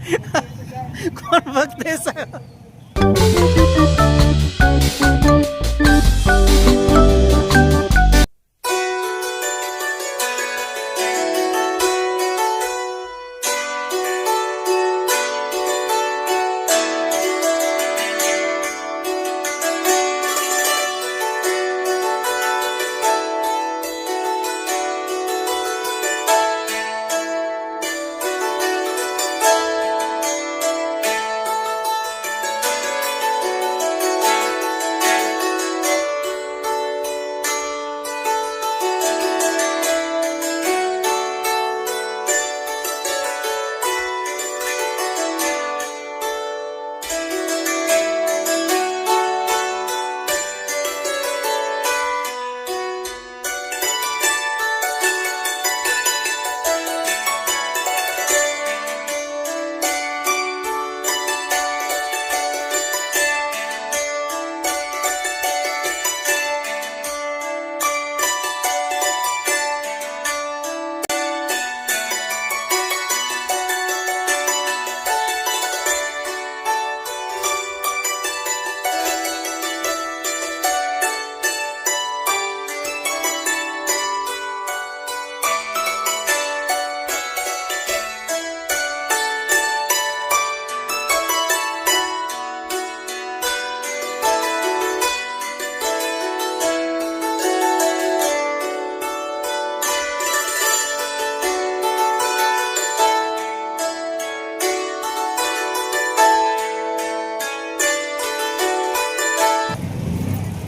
कोण बघते सांग.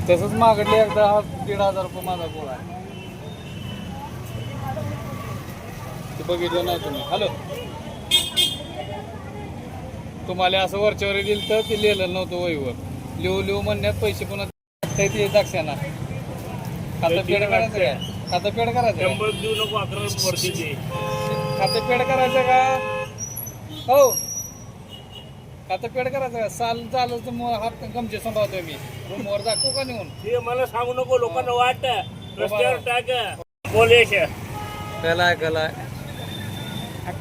तसंच मागडले एकदा 1,500 रुपये माझा गोळा आहे. ते बघितलं नाही तुम्ही. हॅलो, तुम्हाला असं वरच्यावर दिलं तर ते लिहिलं नव्हतं वहीवर. लिहू म्हणण्यात पैसे पुन्हा ते दाक्षाना खातं पेड करायचं काय? खातं पेड करायचं खातं पेड करायचं का? हो, खातं पेड करायचं का? साल झालं तर हात गमचे सांभाळतोय मी. रूमवर दाखवू का नेऊन? ते मला सांगू नको, लोकांना वाट रस्त्यावर टाक बोलेश. कलाय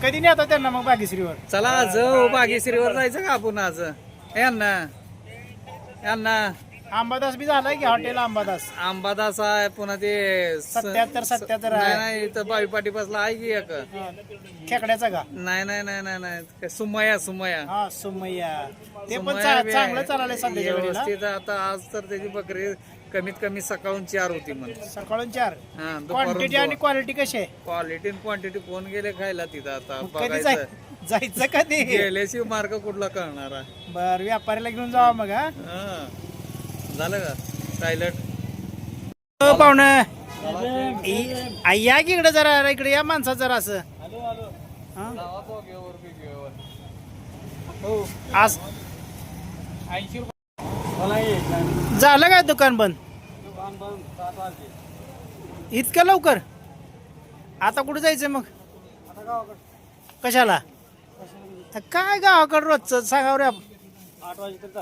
कधी नाही आता त्यांना मग बागेश्रीवर. चला आज बागेश्रीवर जायचं का आपण आज? यांना अंबादास बी झालाय की हॉटेल अंबादास. अंबादास आहे, पुन्हा ते 77 आहे. नाही इथं बावी पाटी बसला आहे की एक. खेकड्याचा का? नाही सुमया हा सुमय्या. ते पण सुमय्या बी आहे. चांगलं चाललंय सध्याच्या वेळेला. व्यवस्थित. आता आज तर त्याची बकरी कमीत कमी सकाळून 4 होती म्हणून. सकाळून 4. हा, क्वांटिटी आणि क्वालिटी कशी आहे? क्वालिटी क्वांटिटी कोण गेले खायला तिथं आता कधी बघायचं. जायचं कधी? गेल्याशिवाय मार्ग कुठला कळणार आहे? बर व्यापाऱ्याला घेऊन जावा मग. हा हा. झालं का सायलंट? पाहुणं या की इकडे जरा, इकडे या माणसा जरा असं. हा? हो आज 80 रुपये झालं काय दुकान बंद? इतक्या लवकर? आता कुठे जायचं मग? कशाला? काय गावाकडं रोजचं सांगावं रे. 8 वाजेपर्यंत